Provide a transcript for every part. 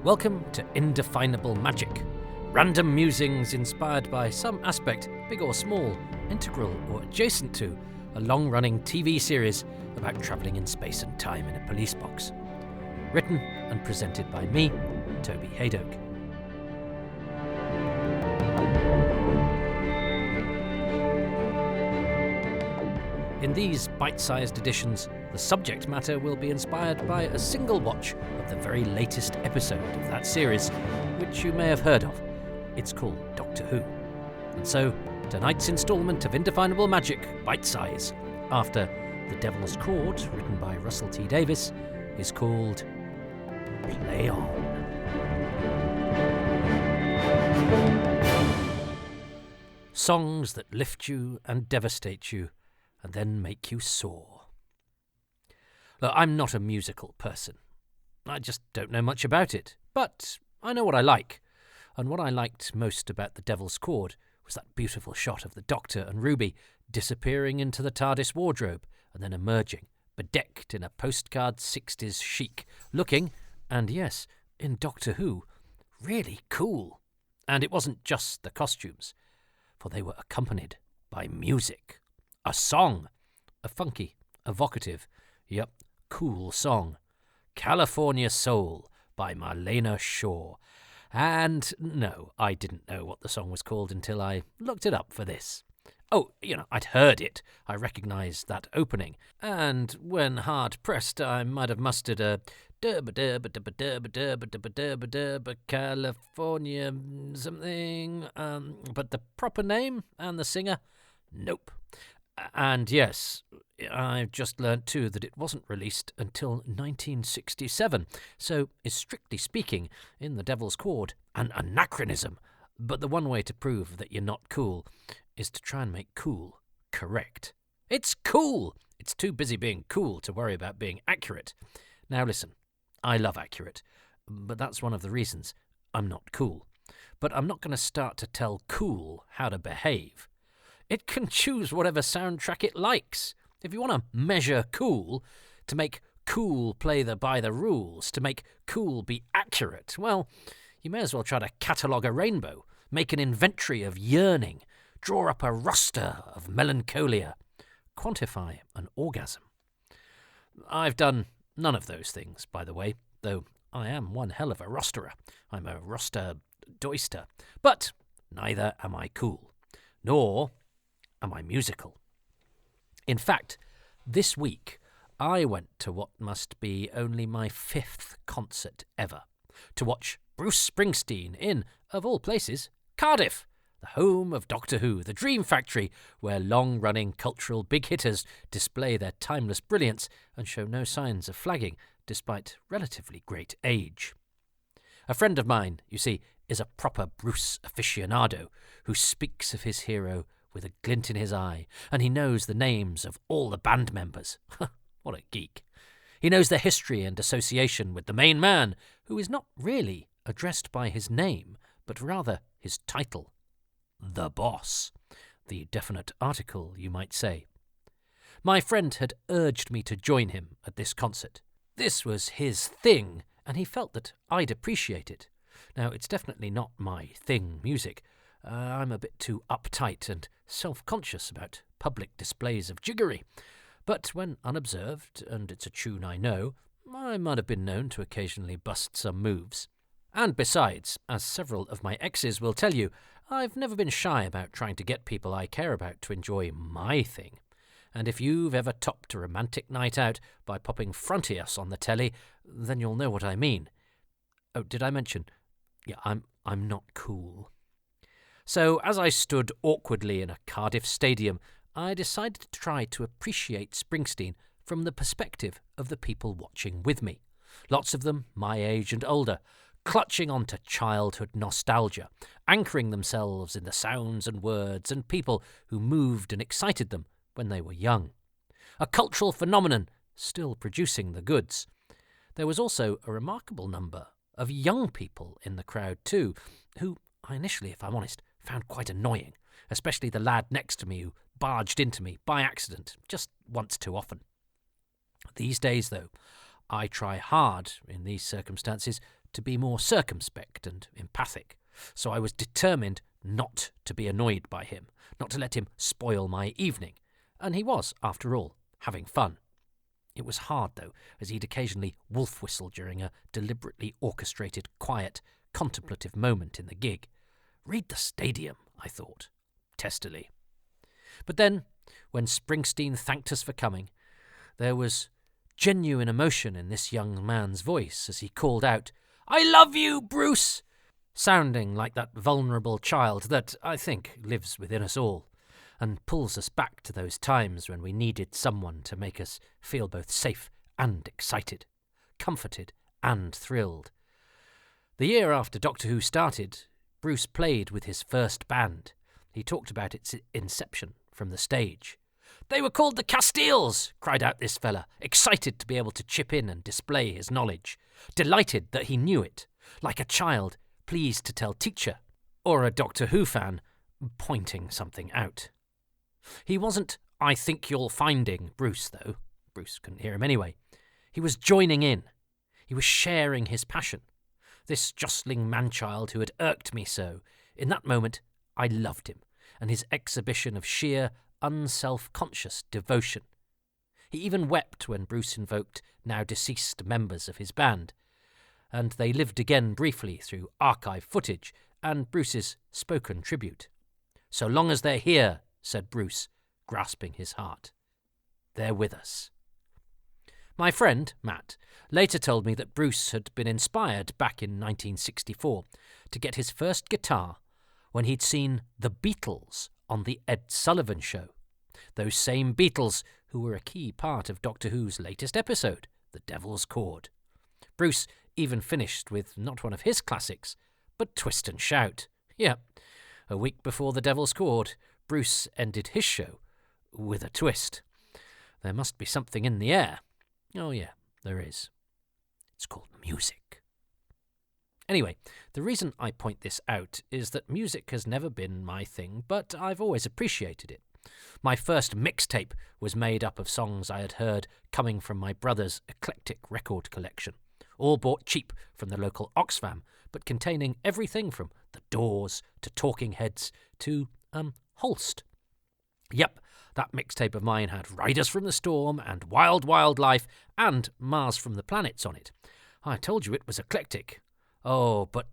Welcome to Indefinable Magic. Random musings inspired by some aspect, big or small, integral or adjacent to a long-running TV series about travelling in space and time in a police box. Written and presented by me, Toby Hadoke. In these bite-sized editions, the subject matter will be inspired by a single watch of the very latest episode of that series, which you may have heard of. It's called Doctor Who. And so, tonight's instalment of Indefinable Magic Bite Size, after The Devil's Chord, written by Russell T Davies, is called Play On. Songs that lift you and devastate you, and then make you soar. Look, I'm not a musical person. I just don't know much about it. But I know what I like. And what I liked most about The Devil's Chord was that beautiful shot of the Doctor and Ruby disappearing into the TARDIS wardrobe and then emerging, bedecked in a postcard 60s chic, looking, and yes, in Doctor Who, really cool. And it wasn't just the costumes, for they were accompanied by music. A song. A funky, evocative, cool song. California Soul by Marlena Shaw. And no, I didn't know what the song was called until I looked it up for this. Oh, I'd heard it. I recognised that opening. And when hard pressed, I might have mustered a California something. But the proper name and the singer? Nope. And yes, I've just learnt too that it wasn't released until 1967, so is strictly speaking, in The Devil's Chord, an anachronism. But the one way to prove that you're not cool is to try and make cool correct. It's cool! It's too busy being cool to worry about being accurate. Now listen, I love accurate, but that's one of the reasons I'm not cool. But I'm not going to start to tell cool how to behave. It can choose whatever soundtrack it likes. If you want to measure cool, to make cool play by the rules, to make cool be accurate, well, you may as well try to catalogue a rainbow, make an inventory of yearning, draw up a roster of melancholia, quantify an orgasm. I've done none of those things, by the way, though I am one hell of a rosterer. I'm a roster-doister. But neither am I cool, nor am I musical. In fact, this week I went to what must be only my 5th concert ever, to watch Bruce Springsteen in, of all places, Cardiff, the home of Doctor Who, the dream factory where long-running cultural big-hitters display their timeless brilliance and show no signs of flagging despite relatively great age. A friend of mine, you see, is a proper Bruce aficionado who speaks of his hero with a glint in his eye, and he knows the names of all the band members. What a geek. He knows their history and association with the main man, who is not really addressed by his name, but rather his title. The Boss. The definite article, you might say. My friend had urged me to join him at this concert. This was his thing, and he felt that I'd appreciate it. Now, it's definitely not my thing, music. I'm a bit too uptight and self-conscious about public displays of jiggery. But when unobserved, and it's a tune I know, I might have been known to occasionally bust some moves. And besides, as several of my exes will tell you, I've never been shy about trying to get people I care about to enjoy my thing. And if you've ever topped a romantic night out by popping Frontiers on the telly, then you'll know what I mean. Oh, did I mention? Yeah, I'm not cool. So, as I stood awkwardly in a Cardiff stadium, I decided to try to appreciate Springsteen from the perspective of the people watching with me. Lots of them my age and older, clutching onto childhood nostalgia, anchoring themselves in the sounds and words and people who moved and excited them when they were young. A cultural phenomenon still producing the goods. There was also a remarkable number of young people in the crowd too, who I initially, if I'm honest, found quite annoying, especially the lad next to me who barged into me by accident just once too often. These days, though, I try hard in these circumstances to be more circumspect and empathic, so I was determined not to be annoyed by him, not to let him spoil my evening, and he was, after all, having fun. It was hard, though, as he'd occasionally wolf-whistle during a deliberately orchestrated, quiet, contemplative moment in the gig. Read the stadium, I thought, testily. But then, when Springsteen thanked us for coming, there was genuine emotion in this young man's voice as he called out, "I love you, Bruce!" sounding like that vulnerable child that, I think, lives within us all, and pulls us back to those times when we needed someone to make us feel both safe and excited, comforted and thrilled. The year after Doctor Who started, Bruce played with his first band. He talked about its inception from the stage. "They were called the Castiles," cried out this fella, excited to be able to chip in and display his knowledge, delighted that he knew it, like a child pleased to tell teacher, or a Doctor Who fan pointing something out. He wasn't "I think you'll finding" Bruce, though. Bruce couldn't hear him anyway. He was joining in. He was sharing his passion. This jostling man-child who had irked me so, in that moment I loved him, and his exhibition of sheer, unself-conscious devotion. He even wept when Bruce invoked now-deceased members of his band, and they lived again briefly through archive footage and Bruce's spoken tribute. "So long as they're here," said Bruce, grasping his heart. "They're with us." My friend, Matt, later told me that Bruce had been inspired back in 1964 to get his first guitar when he'd seen the Beatles on the Ed Sullivan Show. Those same Beatles who were a key part of Doctor Who's latest episode, The Devil's Chord. Bruce even finished with not one of his classics, but Twist and Shout. Yeah, a week before The Devil's Chord, Bruce ended his show with a twist. There must be something in the air. Oh yeah, there is. It's called music. Anyway, the reason I point this out is that music has never been my thing, but I've always appreciated it. My first mixtape was made up of songs I had heard coming from my brother's eclectic record collection, all bought cheap from the local Oxfam, but containing everything from The Doors to Talking Heads to, Holst. Yep, that mixtape of mine had Riders from the Storm and Wild Wild Life and Mars from the Planets on it. I told you it was eclectic. Oh, but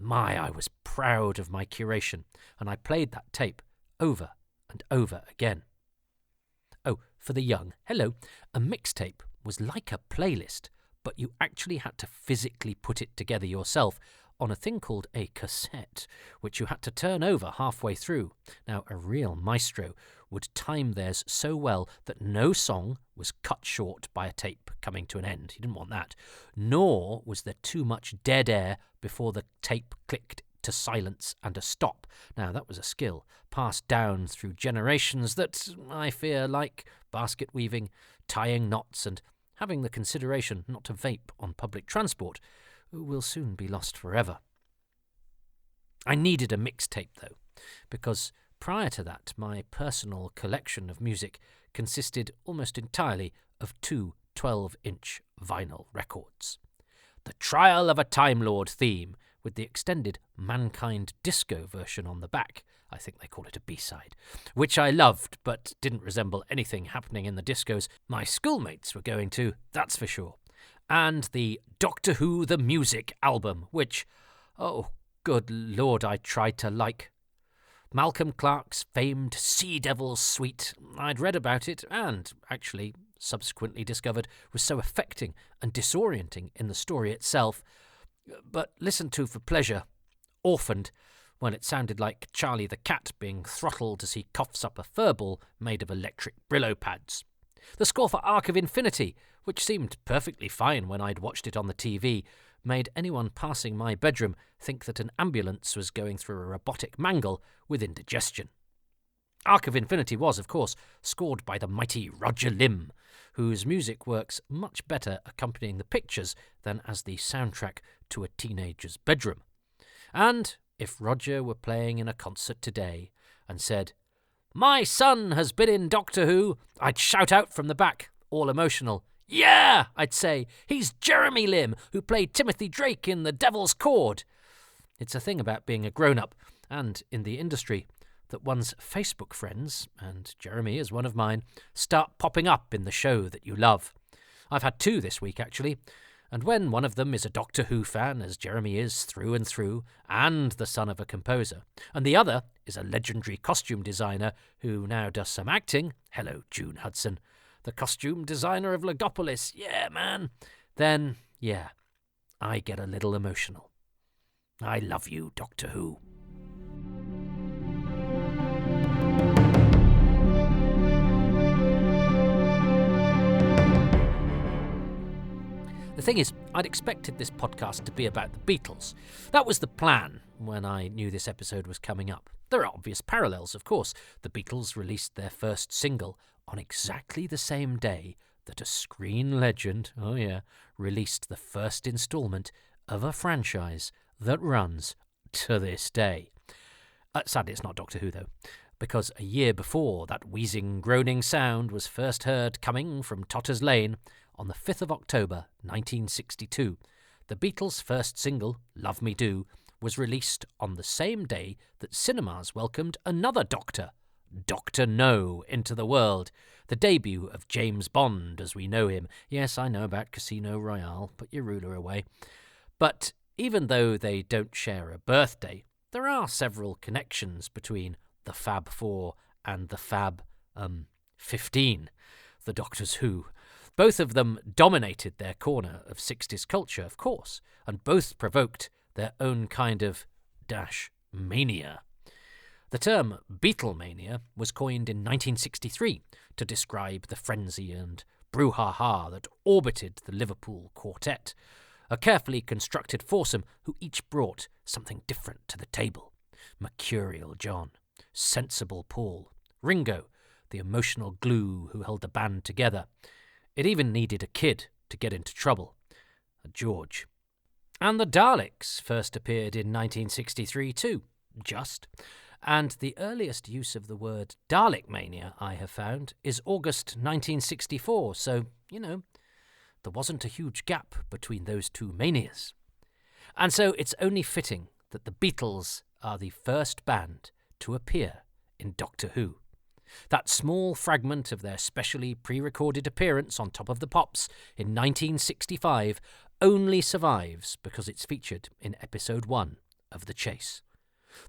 I was proud of my curation, and I played that tape over and over again. Oh, for the young, hello, a mixtape was like a playlist, but you actually had to physically put it together yourself on a thing called a cassette, which you had to turn over halfway through. Now, a real maestro would time theirs so well that no song was cut short by a tape coming to an end. He didn't want that. Nor was there too much dead air before the tape clicked to silence and a stop. Now, that was a skill passed down through generations that, I fear, like basket weaving, tying knots, and having the consideration not to vape on public transport, will soon be lost forever. I needed a mixtape, though, because prior to that, my personal collection of music consisted almost entirely of two 12-inch vinyl records. The Trial of a Time Lord theme, with the extended Mankind Disco version on the back, I think they call it a B-side, which I loved, but didn't resemble anything happening in the discos my schoolmates were going to, that's for sure. And the Doctor Who The Music album, which, oh, good Lord, I tried to like. Malcolm Clarke's famed Sea Devil's Suite, I'd read about it and actually subsequently discovered was so affecting and disorienting in the story itself, but listened to for pleasure, orphaned, when it sounded like Charlie the Cat being throttled as he coughs up a furball made of electric Brillo pads. The score for Arc of Infinity, which seemed perfectly fine when I'd watched it on the TV, made anyone passing my bedroom think that an ambulance was going through a robotic mangle with indigestion. Arc of Infinity was, of course, scored by the mighty Roger Limb, whose music works much better accompanying the pictures than as the soundtrack to a teenager's bedroom. And if Roger were playing in a concert today and said, "My son has been in Doctor Who," I'd shout out from the back, all emotional, Yeah, I'd say, he's Jeremy Limb, who played Timothy Drake in The Devil's Chord. It's a thing about being a grown-up, and in the industry, that one's Facebook friends, and Jeremy is one of mine, start popping up in the show that you love. I've had 2 this week, actually, and when one of them is a Doctor Who fan, as Jeremy is through and through, and the son of a composer, and the other is a legendary costume designer who now does some acting, hello June Hudson, the costume designer of Legopolis, yeah man, then, yeah, I get a little emotional. I love you, Doctor Who. The thing is, I'd expected this podcast to be about the Beatles. That was the plan when I knew this episode was coming up. There are obvious parallels, of course. The Beatles released their first single on exactly the same day that a screen legend, oh yeah, released the first instalment of a franchise that runs to this day. Sadly, it's not Doctor Who, though, because a year before that wheezing, groaning sound was first heard coming from Totter's Lane, on the 5th of October 1962, the Beatles' first single, Love Me Do, was released on the same day that cinemas welcomed another Doctor, Dr. No, into the world, the debut of James Bond as we know him. Yes, I know about Casino Royale, put your ruler away. But even though they don't share a birthday, there are several connections between the Fab Four and the Fab 15, the Doctors Who. Both of them dominated their corner of 60s culture, of course, and both provoked their own kind of mania. The term Beatlemania was coined in 1963 to describe the frenzy and brouhaha that orbited the Liverpool quartet, a carefully constructed foursome who each brought something different to the table. Mercurial John, sensible Paul, Ringo, the emotional glue who held the band together. It even needed a kid to get into trouble, George. And the Daleks first appeared in 1963 too, and the earliest use of the word Dalek mania I have found is August 1964, so, there wasn't a huge gap between those two manias. And so it's only fitting that the Beatles are the first band to appear in Doctor Who. That small fragment of their specially pre-recorded appearance on Top of the Pops in 1965 only survives because it's featured in episode 1 of The Chase.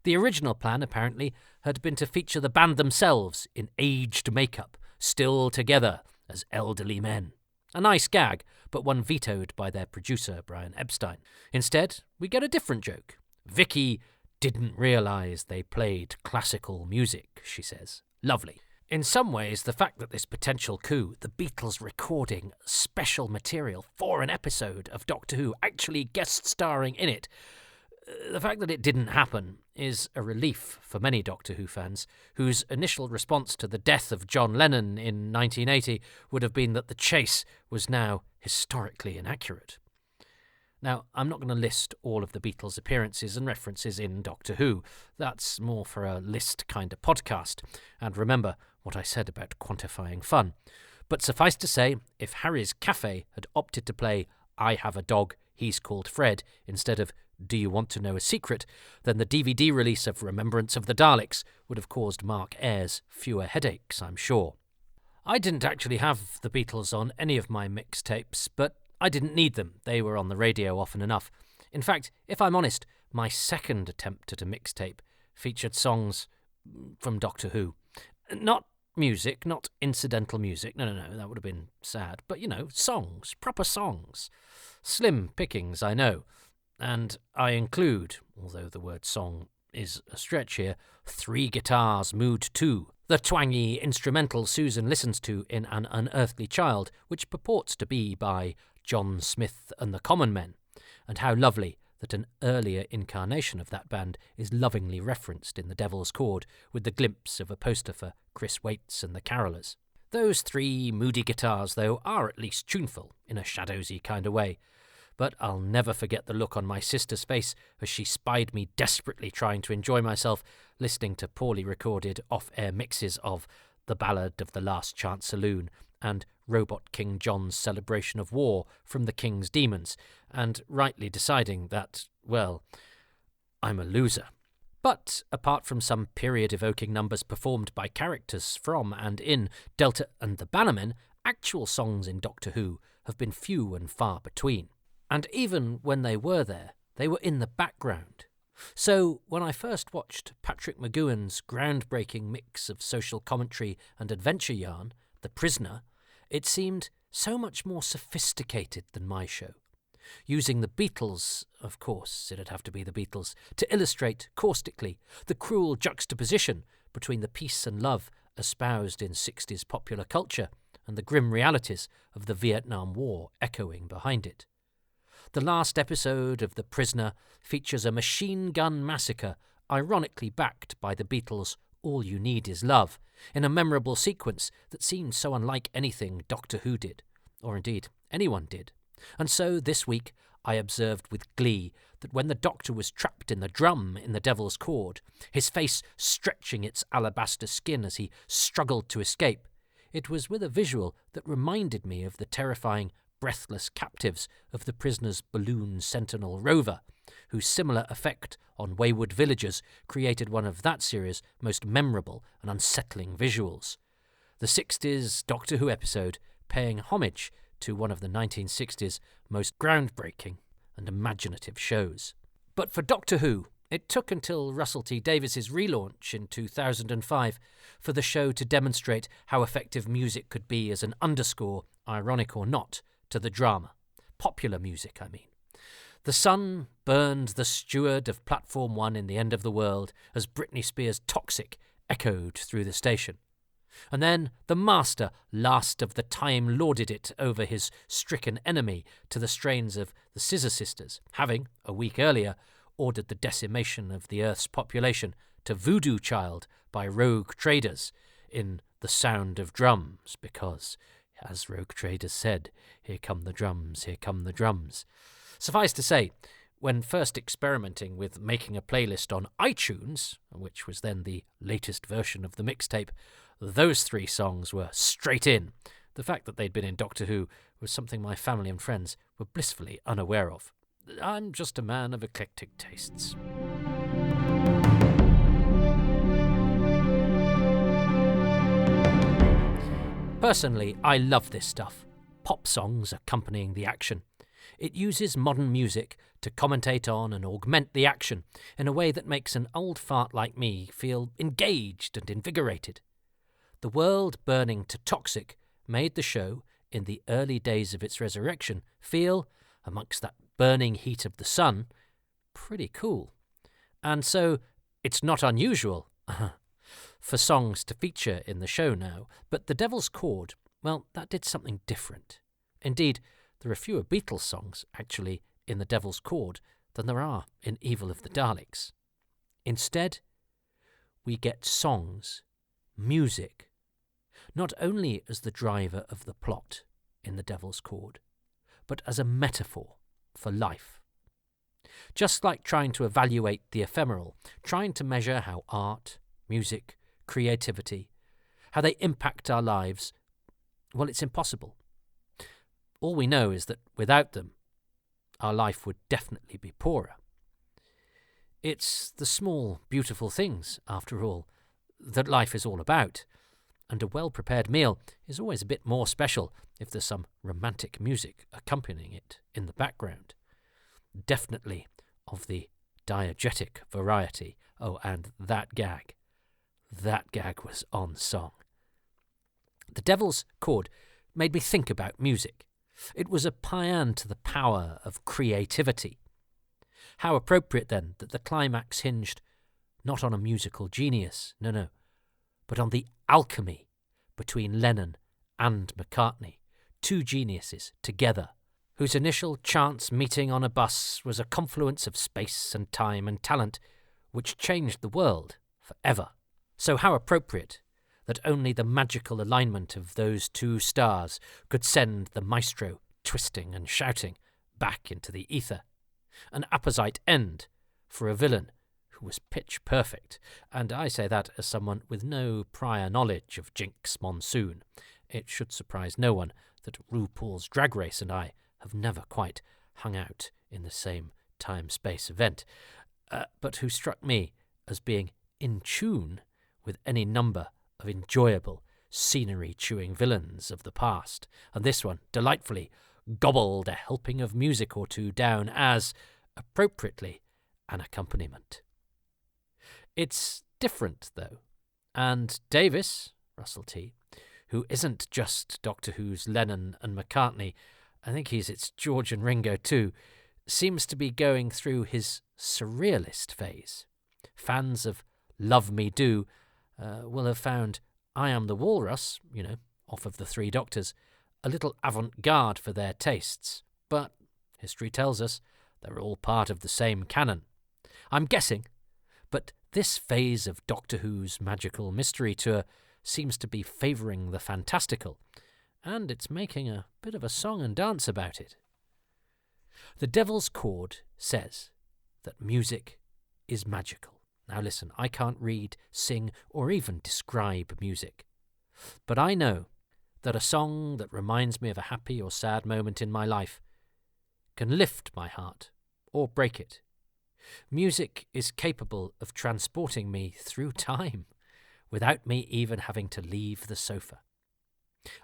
The original plan, apparently, had been to feature the band themselves in aged makeup, still together as elderly men. A nice gag, but one vetoed by their producer, Brian Epstein. Instead, we get a different joke. Vicky didn't realise they played classical music, she says. Lovely. In some ways, the fact that this potential coup, the Beatles recording special material for an episode of Doctor Who, actually guest starring in it, the fact that it didn't happen is a relief for many Doctor Who fans, whose initial response to the death of John Lennon in 1980 would have been that The Chase was now historically inaccurate. Now, I'm not going to list all of the Beatles' appearances and references in Doctor Who. That's more for a list kind of podcast. And remember what I said about quantifying fun. But suffice to say, if Harry's Cafe had opted to play I Have a Dog, He's Called Fred, instead of Do You Want to Know a Secret, then the DVD release of Remembrance of the Daleks would have caused Mark Ayres fewer headaches, I'm sure. I didn't actually have the Beatles on any of my mixtapes, but I didn't need them. They were on the radio often enough. In fact, if I'm honest, my second attempt at a mixtape featured songs from Doctor Who. Not music, not incidental music. No, that would have been sad. But, songs, proper songs. Slim pickings, I know. And I include, although the word song is a stretch here, 3 Guitars Mood 2, the twangy instrumental Susan listens to in An Unearthly Child, which purports to be by John Smith and the Common Men, and how lovely that an earlier incarnation of that band is lovingly referenced in The Devil's Chord, with the glimpse of a poster for Chris Waits and the Carolers. Those 3 moody guitars, though, are at least tuneful, in a shadowsy kind of way. But I'll never forget the look on my sister's face as she spied me desperately trying to enjoy myself, listening to poorly recorded off-air mixes of The Ballad of the Last Chance Saloon and Robot King John's celebration of war from the king's demons, and rightly deciding that, well, I'm a loser. But apart from some period-evoking numbers performed by characters from and in Delta and the Bannermen, actual songs in Doctor Who have been few and far between. And even when they were there, they were in the background. So when I first watched Patrick McGowan's groundbreaking mix of social commentary and adventure yarn, The Prisoner, it seemed so much more sophisticated than my show. Using the Beatles, of course it'd have to be the Beatles, to illustrate caustically the cruel juxtaposition between the peace and love espoused in 60s popular culture and the grim realities of the Vietnam War echoing behind it. The last episode of The Prisoner features a machine gun massacre ironically backed by the Beatles' All You Need Is Love, in a memorable sequence that seemed so unlike anything Doctor Who did, or indeed anyone did. And so this week I observed with glee that when the Doctor was trapped in the drum in the Devil's Chord, his face stretching its alabaster skin as he struggled to escape, it was with a visual that reminded me of the terrifying, breathless captives of the Prisoner's balloon sentinel rover, whose similar effect on wayward villagers created one of that series' most memorable and unsettling visuals. The 60s Doctor Who episode paying homage to one of the 1960s most groundbreaking and imaginative shows. But for Doctor Who, it took until Russell T Davies's relaunch in 2005 for the show to demonstrate how effective music could be as an underscore, ironic or not, to the drama. Popular music, I mean. The sun burned the steward of Platform 1 in The End of the World as Britney Spears' Toxic echoed through the station. And then the Master, last of the time, lauded it over his stricken enemy to the strains of the Scissor Sisters, having, a week earlier, ordered the decimation of the Earth's population to Voodoo Child by rogue traders in The Sound of Drums, because, as rogue traders said, here come the drums, here come the drums. Suffice to say, when first experimenting with making a playlist on iTunes, which was then the latest version of the mixtape, those three songs were straight in. The fact that they'd been in Doctor Who was something my family and friends were blissfully unaware of. I'm just a man of eclectic tastes. Personally, I love this stuff. Pop songs accompanying the action. It uses modern music to commentate on and augment the action in a way that makes an old fart like me feel engaged and invigorated. The world burning to toxic made the show, in the early days of its resurrection, feel, amongst that burning heat of the sun, pretty cool. And so it's not unusual for songs to feature in the show now, but The Devil's Chord, well, that did something different. Indeed, there are fewer Beatles songs, actually, in The Devil's Chord than there are in Evil of the Daleks. Instead, we get songs, music, not only as the driver of the plot in The Devil's Chord, but as a metaphor for life. Just like trying to evaluate the ephemeral, trying to measure how art, music, creativity, how they impact our lives, well, it's impossible. All we know is that without them, our life would definitely be poorer. It's the small, beautiful things, after all, that life is all about, and a well-prepared meal is always a bit more special if there's some romantic music accompanying it in the background. Definitely of the diegetic variety. Oh, and that gag was on song. The Devil's Chord made me think about music. It was a paean to the power of creativity. How appropriate, then, that the climax hinged not on a musical genius, no, but on the alchemy between Lennon and McCartney, two geniuses together, whose initial chance meeting on a bus was a confluence of space and time and talent which changed the world forever. So how appropriate that only the magical alignment of those two stars could send the maestro twisting and shouting back into the ether. An apposite end for a villain who was pitch perfect, and I say that as someone with no prior knowledge of Jinx Monsoon, it should surprise no one that RuPaul's Drag Race and I have never quite hung out in the same time-space event, but who struck me as being in tune with any number of enjoyable, scenery-chewing villains of the past, and this one delightfully gobbled a helping of music or two down as, appropriately, an accompaniment. It's different, though, and Davis, Russell T., who isn't just Doctor Who's Lennon and McCartney, I think he's its George and Ringo too, seems to be going through his surrealist phase. Fans of Love Me Do will have found I Am the Walrus, off of the Three Doctors, a little avant-garde for their tastes, but history tells us they're all part of the same canon. I'm guessing, but this phase of Doctor Who's magical mystery tour seems to be favouring the fantastical, and it's making a bit of a song and dance about it. The Devil's Chord says that music is magical. Now listen, I can't read, sing, or even describe music, but I know that a song that reminds me of a happy or sad moment in my life can lift my heart or break it. Music is capable of transporting me through time without me even having to leave the sofa.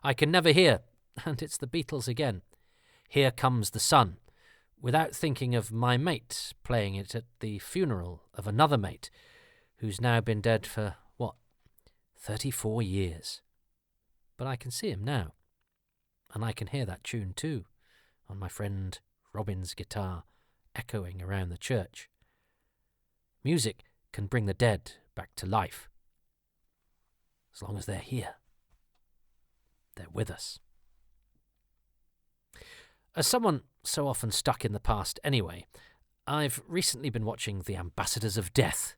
I can never hear, and it's the Beatles again, Here Comes the Sun, without thinking of my mate playing it at the funeral of another mate who's now been dead for, 34 years. But I can see him now, and I can hear that tune too, on my friend Robin's guitar, echoing around the church. Music can bring the dead back to life. As long as they're here. They're with us. As someone so often stuck in the past anyway, I've recently been watching The Ambassadors of Death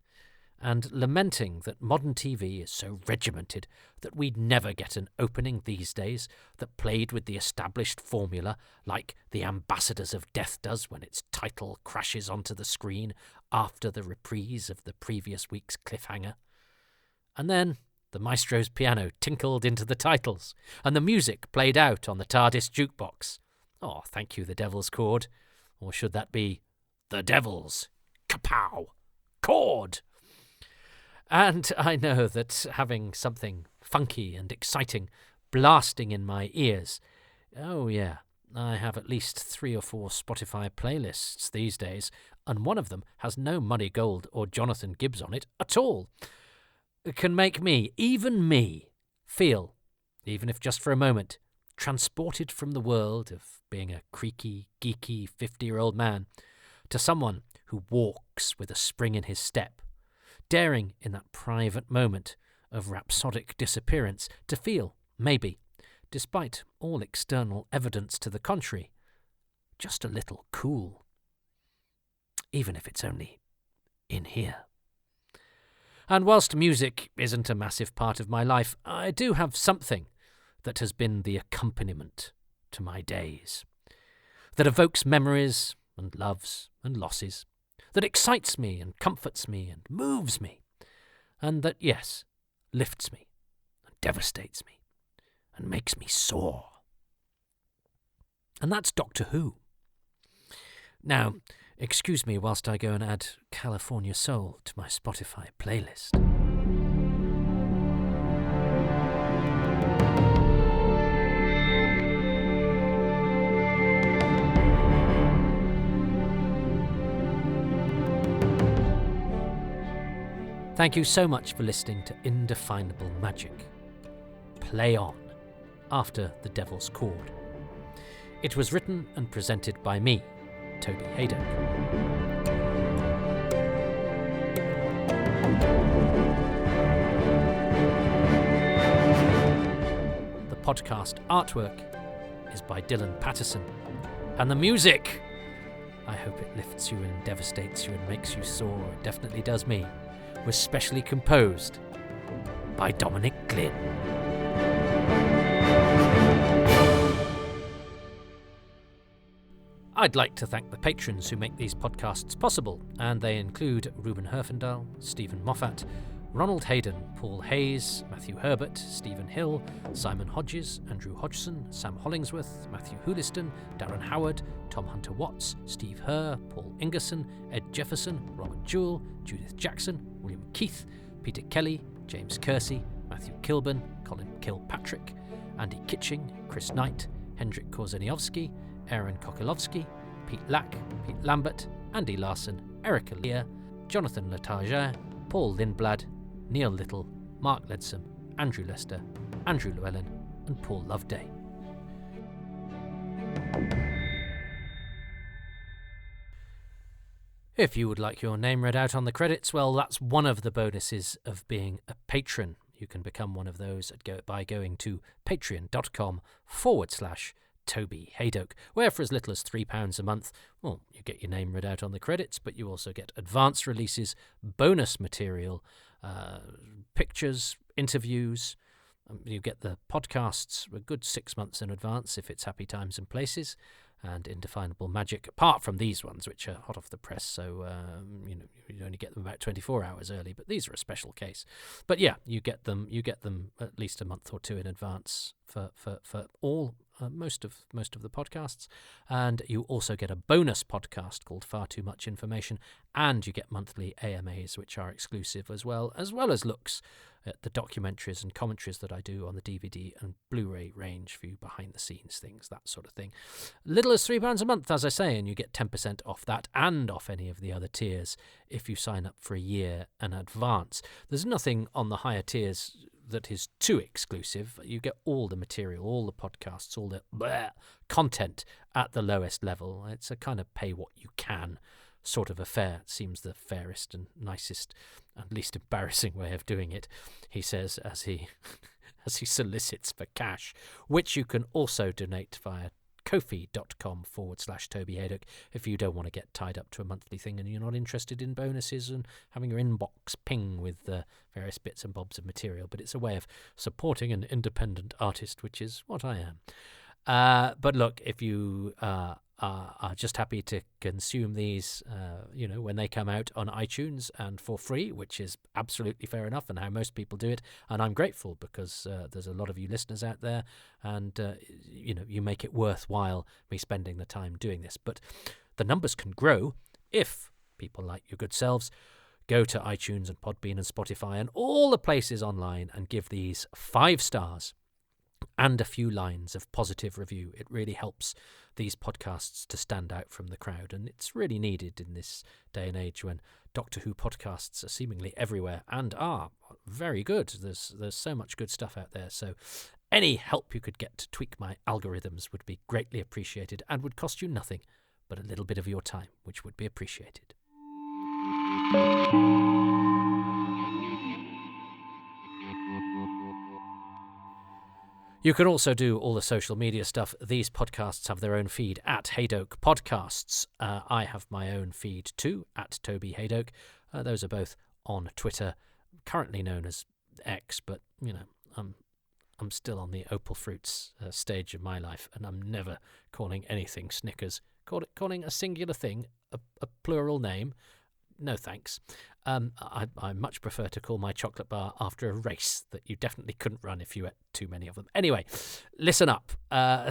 and lamenting that modern TV is so regimented that we'd never get an opening these days that played with the established formula like The Ambassadors of Death does when its title crashes onto the screen after the reprise of the previous week's cliffhanger. And then the maestro's piano tinkled into the titles, and the music played out on the TARDIS jukebox. Oh, thank you, the Devil's Chord. Or should that be the Devil's Kapow Chord? And I know that having something funky and exciting blasting in my ears, oh yeah, I have at least 3 or 4 Spotify playlists these days, and one of them has no Muddy Gold or Jonathan Gibbs on it at all. It can make me, feel, even if just for a moment, transported from the world of being a creaky, geeky 50-year-old man to someone who walks with a spring in his step, daring in that private moment of rhapsodic disappearance to feel, maybe, despite all external evidence to the contrary, just a little cool. Even if it's only in here. And whilst music isn't a massive part of my life, I do have something that has been the accompaniment to my days, that evokes memories and loves and losses, that excites me and comforts me and moves me, and that, yes, lifts me and devastates me and makes me soar. And that's Doctor Who. Now, excuse me whilst I go and add California Soul to my Spotify playlist. Thank you so much for listening to Indefinable Magic. Play on, after The Devil's Chord. It was written and presented by me, Toby Hadoke. The podcast artwork is by Dylan Patterson. And the music, I hope it lifts you and devastates you and makes you soar, it definitely does me, was specially composed by Dominic Glynn. I'd like to thank the patrons who make these podcasts possible, and they include Ruben Herfindahl, Stephen Moffat, Ronald Hayden, Paul Hayes, Matthew Herbert, Stephen Hill, Simon Hodges, Andrew Hodgson, Sam Hollingsworth, Matthew Hooliston, Darren Howard, Tom Hunter Watts, Steve Herr, Paul Ingerson, Ed Jefferson, Robert Jewell, Judith Jackson, William Keith, Peter Kelly, James Kersey, Matthew Kilburn, Colin Kilpatrick, Andy Kitching, Chris Knight, Hendrik Korzeniowski, Aaron Kokilovsky, Pete Lack, Pete Lambert, Andy Larson, Erica Lear, Jonathan Letarger, Paul Lindblad, Neil Little, Mark Leadsom, Andrew Lester, Andrew Llewellyn, and Paul Loveday. If you would like your name read out on the credits, well, that's one of the bonuses of being a patron. You can become one of those by going to patreon.com/Toby Hadoke, where for as little as £3 a month, well, you get your name read out on the credits, but you also get advance releases, bonus material, pictures, interviews. You get the podcasts a good 6 months in advance if it's Happy Times and Places, and Indefinable Magic, apart from these ones, which are hot off the press, so you only get them about 24 hours early, but these are a special case. But yeah, you get them at least a month or two in advance for all most of the podcasts, and you also get a bonus podcast called Far Too Much Information, and you get monthly AMAs, which are exclusive as well as looks at the documentaries and commentaries that I do on the DVD and Blu-ray range for you, behind the scenes things, that sort of thing. Little as £3 a month, as I say, and you get 10% off that and off any of the other tiers if you sign up for a year in advance. There's nothing on the higher tiers that is too exclusive. You get all the material, all the podcasts, all the content at the lowest level. It's a kind of pay what you can sort of affair. It seems the fairest and nicest and least embarrassing way of doing it, he says as he solicits for cash, which you can also donate via ko-fi.com/Toby Hadoke if you don't want to get tied up to a monthly thing and you're not interested in bonuses and having your inbox ping with various bits and bobs of material. But it's a way of supporting an independent artist, which is what I am. But look, if you are just happy to consume these, when they come out on iTunes and for free, which is absolutely fair enough and how most people do it. And I'm grateful because there's a lot of you listeners out there and, you make it worthwhile me spending the time doing this. But the numbers can grow if people like your good selves go to iTunes and Podbean and Spotify and all the places online and give these 5 stars and a few lines of positive review. It really helps these podcasts to stand out from the crowd, and it's really needed in this day and age when Doctor Who podcasts are seemingly everywhere and are very good. There's so much good stuff out there, so any help you could get to tweak my algorithms would be greatly appreciated and would cost you nothing but a little bit of your time, which would be appreciated. You can also do all the social media stuff. These podcasts have their own feed at Hadoke Podcasts. I have my own feed too, at Toby Hadoke. Those are both on Twitter, currently known as X, but, I'm still on the Opal Fruits stage of my life, and I'm never calling anything Snickers. Calling a singular thing a plural name, no thanks. I much prefer to call my chocolate bar after a race that you definitely couldn't run if you ate too many of them. Anyway, listen up.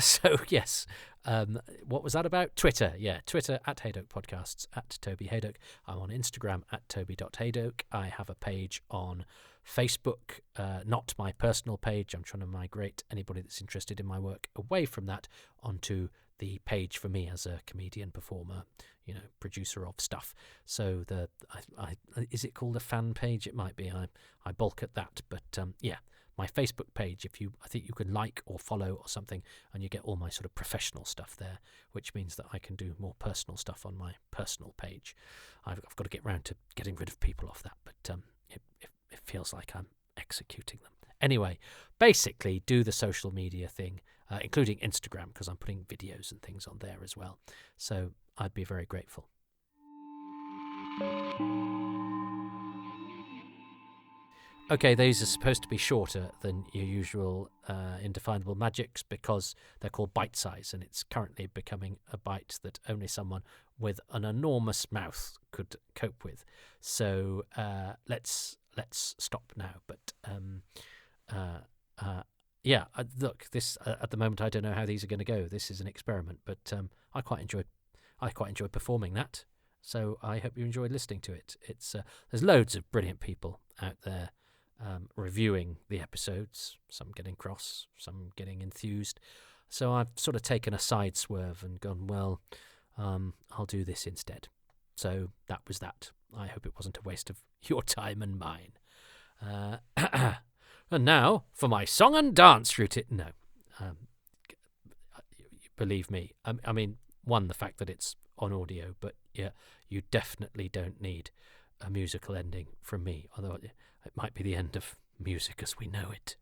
So, yes, what was that about? Twitter. Yeah, Twitter at Hadoke Podcasts, at Toby Hadoke. I'm on Instagram at toby.hadoke. I have a page on Facebook, not my personal page. I'm trying to migrate anybody that's interested in my work away from that onto the page for me as a comedian, performer, producer of stuff. So is it called a fan page? It might be. I balk at that, but yeah, my Facebook page. I think you can like or follow or something, and you get all my sort of professional stuff there, which means that I can do more personal stuff on my personal page. I've got to get round to getting rid of people off that, but it feels like I'm executing them. Anyway, basically do the social media thing, including Instagram, because I'm putting videos and things on there as well. So I'd be very grateful. Okay, these are supposed to be shorter than your usual Indefinable Magics because they're called Bite Size, and it's currently becoming a bite that only someone with an enormous mouth could cope with. So let's let's stop now. But yeah, look, this at the moment I don't know how these are going to go. This is an experiment, but I quite enjoy performing that. So I hope you enjoyed listening to it. It's there's loads of brilliant people out there reviewing the episodes. Some getting cross, some getting enthused. So I've sort of taken a side swerve and gone, well, I'll do this instead. So that was that. I hope it wasn't a waste of your time and mine. And now for my song and dance routine. No, believe me. I mean, one, the fact that it's on audio, but yeah, you definitely don't need a musical ending from me, although it might be the end of music as we know it.